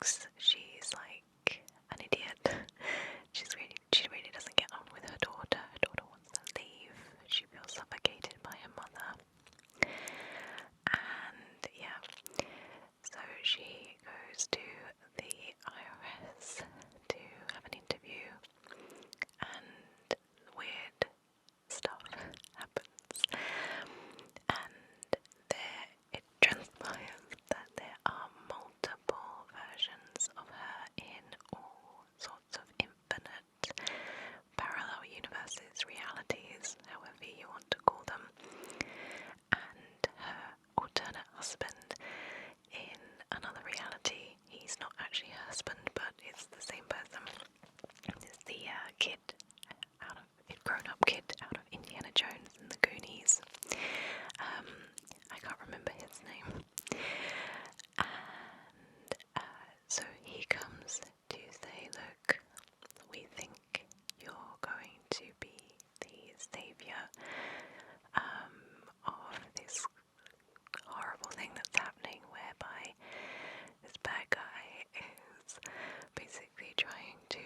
thinks she's like an idiot. She really doesn't get on with her daughter. Her daughter wants to leave. She feels suffocated by her mother. And yeah, so she goes to the IRS to have an interview, and weird stuff happens. And it transpires that there are multiple versions of her in all sorts of infinite parallel universes, realities, however you want to call them. And her alternate husband in another reality, he's not actually her husband, but it's the same person. It's the grown-up kid out of Indiana Jones and the Goonies. I can't remember his name. And so he comes to say, look, we think you're going to be the savior of this horrible thing that's happening, whereby this bad guy is basically trying to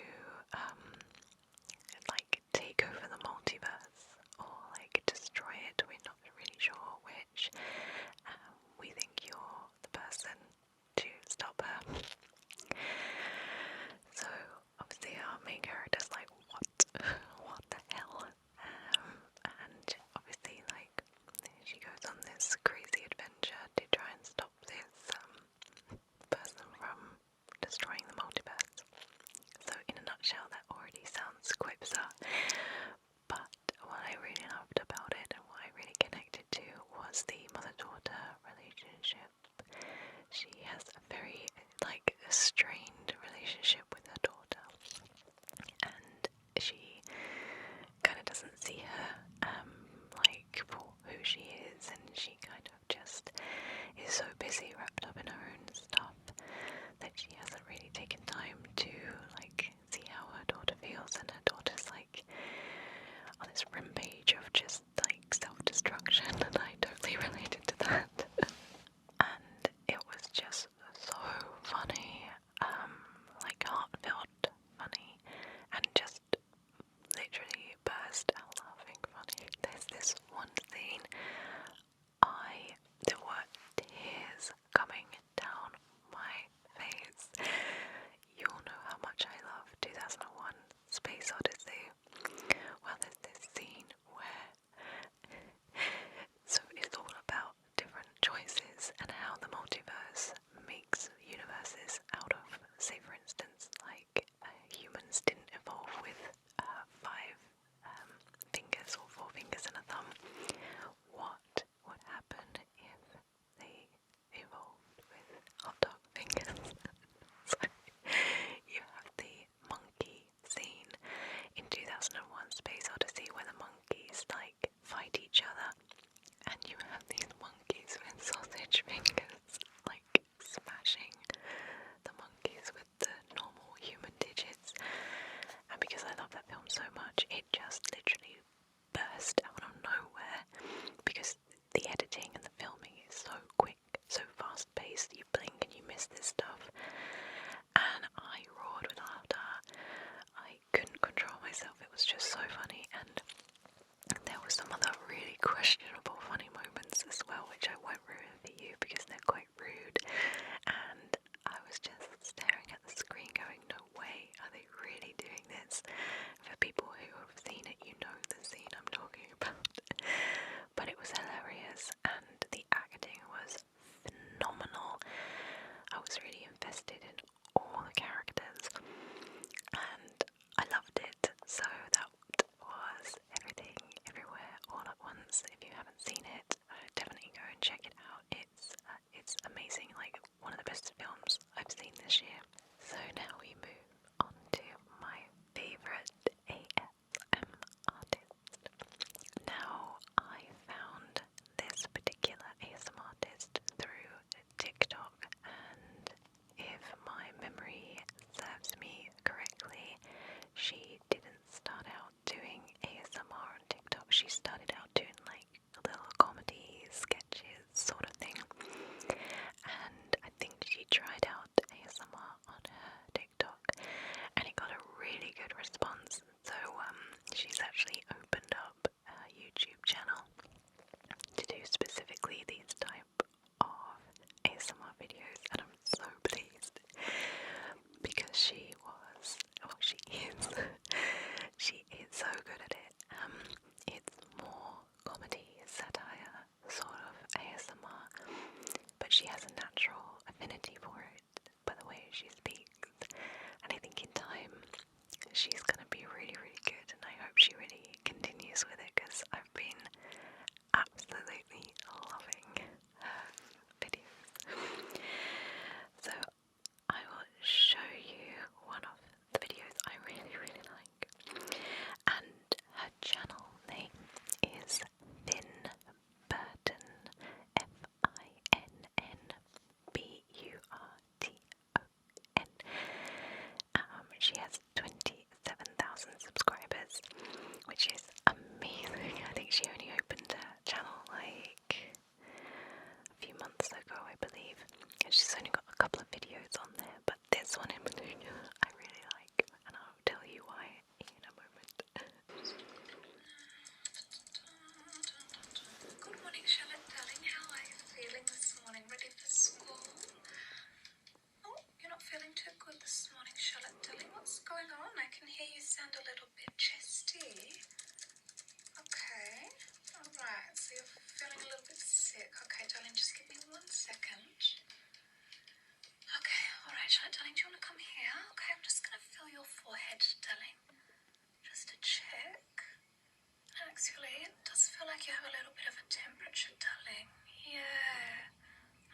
take over the multiverse, or destroy it. We're not really sure which. We think you're the person to stop her. So obviously our main character's like, what the hell? And obviously she goes on this crazy adventure to try and stop this person from destroying the multiverse. So in a nutshell, that already sounds quite bizarre, but what I really loved about it and what I really connected to was the mother-daughter relationship. She has a very strained relationship with her daughter, and she kind of doesn't see her for who she is, and she kind of just is so busy wrapped up in her own stuff that she hasn't really taken time to see how her daughter feels. And her daughter's on this rampage of just self-destruction, and I totally related to that. And it was just so funny, heartfelt funny, and just literally burst out laughing funny. There's this one scene, there were tears coming down my face. You all know how much I love 2001 Space Odyssey. Well, there's this scene where so it's all about different choices and how the multiverse makes universes out of, say for instance, humans didn't evolve with 5 fingers or 4 fingers and a thumb. What would happen if they evolved with hot dog fingers? So you have the monkey scene in 2001 Space Odyssey where the monkeys fight each other, and you have these monkeys with sausage fingers smashing the monkeys with the normal human digits. And because I love that film so much, it just literally burst out of nowhere, because the editing and the filming is so quick, so fast paced, you blink and you miss this stuff. And I roared with laughter. I couldn't control myself. It was just so funny. And there were some other really questionable funny moments as well, which I won't ruin for you because they're quite rude. And I was just staring at the screen going, no way, are they really doing this? For people who have seen it, you know the scene I'm talking about. But it was hilarious, and the acting was phenomenal. I was really invested in all the characters, and I loved it. So that was Everything Everywhere All at Once. If you haven't seen it, definitely go and check it out. It's amazing, one of the best films I've seen this year. So now we move on to my favourite ASM artist. Now, I found this particular ASM artist through TikTok, and if my memory serves me correctly, she didn't start out doing ASMR on TikTok. She started out doing little comedy sketches sort of thing, and I think she tried good response. So she's actually opened up a YouTube channel to do specifically these type of ASMR videos, and I'm so pleased because she is she is so good at it. It's more comedy, satire, sort of ASMR, but she has a natural affinity for it by the way she speaks, and I think in time she's gonna be really, really good, and I hope she really continues with it because I've been absolutely loving her videos. So I will show you one of the videos I really, really like, and her channel name is Finn Burton, FINNBURTON. She has 27,000 subscribers, which is amazing. I think she only opened her channel like a few months ago, I believe. And she's only got a couple of videos on there, but this one in particular I really like, and I'll tell you why in a moment. Good morning, Charlotte, darling. How are you feeling this morning? Ready for school? Oh, you're not feeling too good this morning, Charlotte, darling. What's going on? I can hear you sound a little bit chesty. Okay. Alright, so you're feeling a little bit sick. Okay, darling, just give me 1 second. Okay, alright, Charlotte, darling, do you want to come here? Okay, I'm just going to feel your forehead, darling. Just to check. Actually, it does feel like you have a little bit of a temperature, darling. Yeah.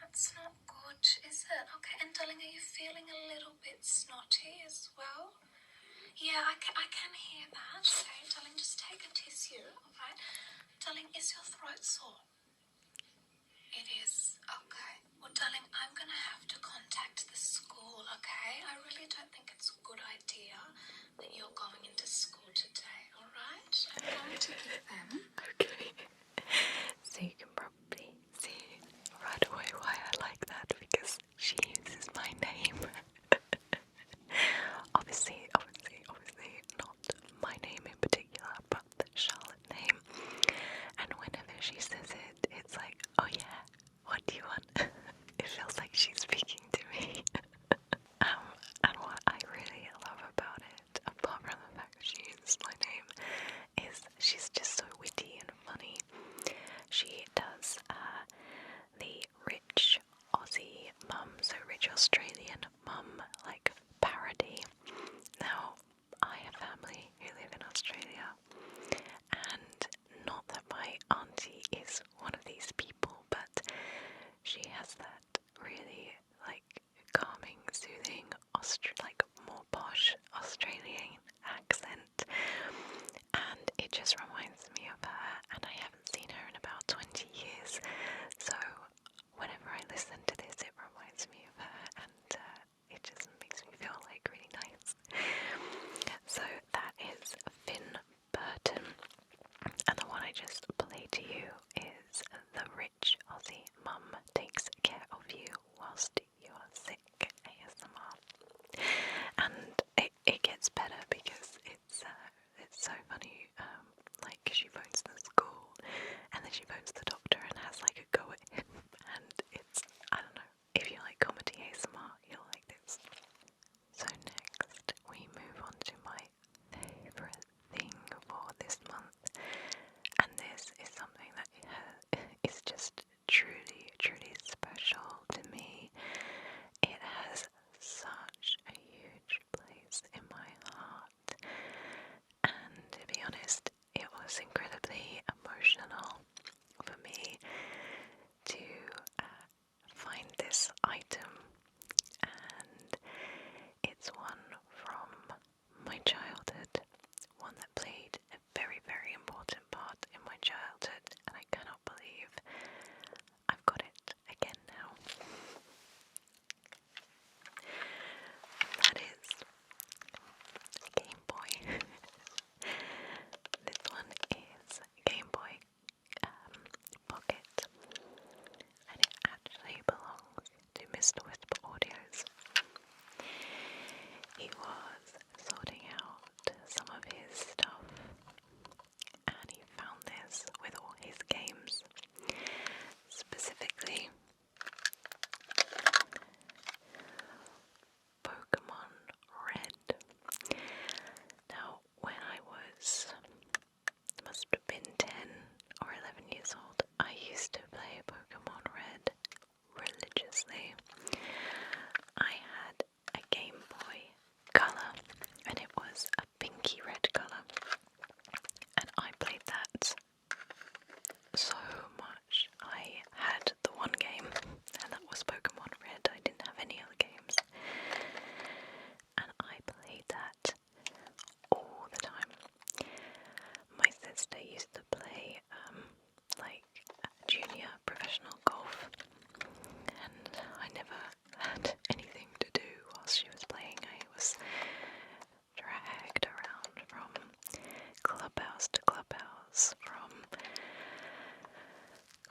That's not good, is it? Okay, and darling, are you feeling a little bit snotty as well? Yeah, I can hear that. Okay, darling, just take a tissue, alright? Darling, is your throat sore? It is. Okay. Well, darling, I'm going to have to contact the school, okay? I really don't think it's a good idea that you're going into school today, alright? I'm going to give them. Okay. So you can probably see right away why I like that, because she uses my name. obviously not my name in particular, but the Charlotte name. And whenever she says it, it's like, oh yeah, what do you want? It feels like she's speaking to me.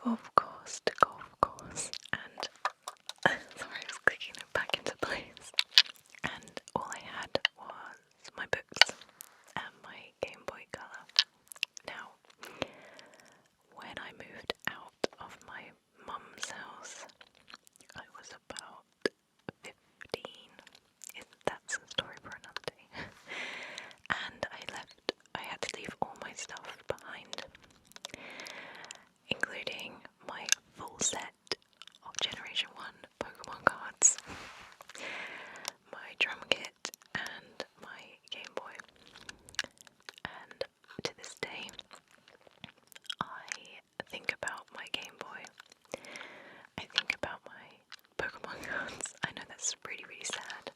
golf course, and sorry, I was clicking it back into place. And all I had was my books and my Game Boy Color. Now, when I moved out of my mum's house, I was about 15. That's a story for another day. And I had to leave all my stuff behind, including my full set of Generation 1 Pokemon cards, my drum kit, and my Game Boy. And to this day, I think about my Game Boy. I think about my Pokemon cards. I know that's really, really sad.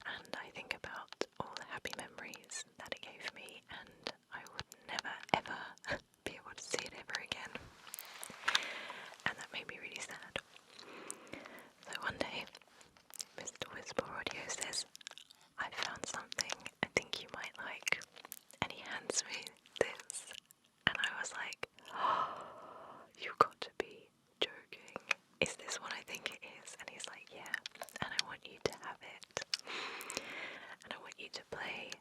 And I think about all the happy memories that it gave me, and I would never, ever be able to see it ever again. And that made me really sad. So one day, Mr. WhisperAudio says, I found something I think you might like. And he hands me this. And I was like, oh, you've got to be joking. Is this what I think it is? And he's like, yeah. And I want you to have it. And I want you to play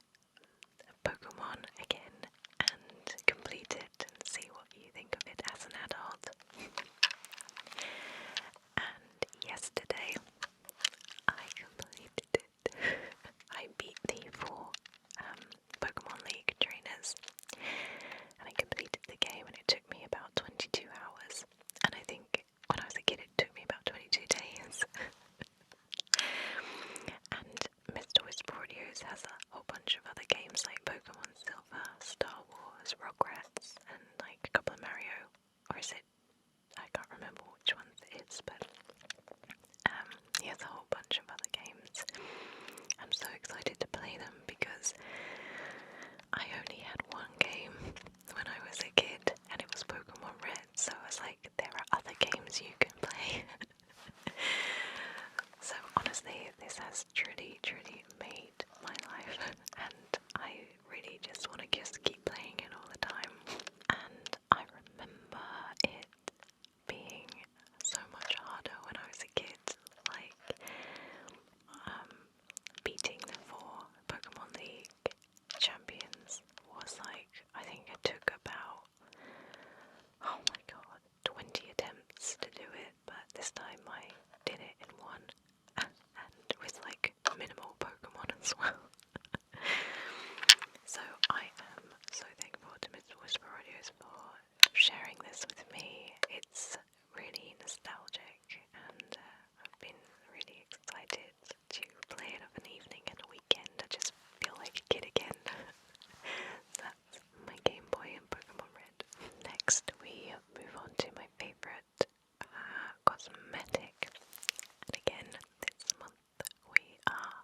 Pokemon again and complete it and see what you think of it as an adult. And yesterday, I completed it. I beat the 4 Pokemon League trainers, and I completed the game, and it took me about 22 hours. And I think when I was a kid, it took me about 22 days. And Mr. WhisperAudios has a whole bunch of other games like Pokemon Silver, Star Wars, Rugrats, and like a couple of Mario, or is it? I can't remember which ones it is, but he has a whole bunch of other games. I'm so excited to play them because I only had one game when I was a kid, and it was Pokemon Red, so I was like, there are other games you can play. So honestly, this has truly, truly made my life, and I really just want to keep playing it all the time. And I remember it being so much harder when I was a kid, like beating the 4 Pokemon League champions was like, I think it took about, oh my god, 20 attempts to do it, but this time I did it in one, and with like minimal Pokemon as well. So I am so thankful to Mr. WhisperAudios for sharing this with me. It's really nostalgic, and I've been really excited to play it of an evening and a weekend. I just feel like a kid again. That's my Game Boy and Pokemon Red. Next, we move on to my favourite cosmetic. And again, this month we are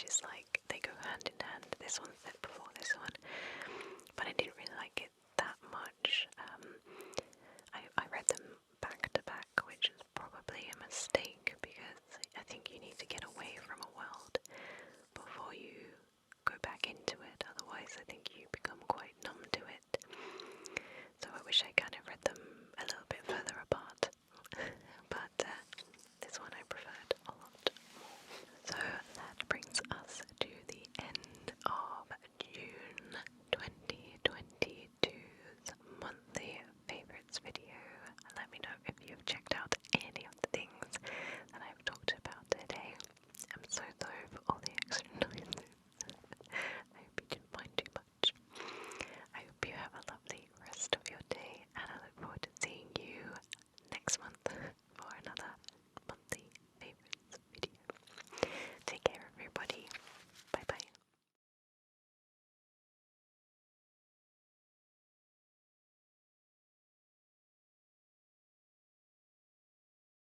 which is like they go hand in hand. This one's set before this one, but I didn't really like it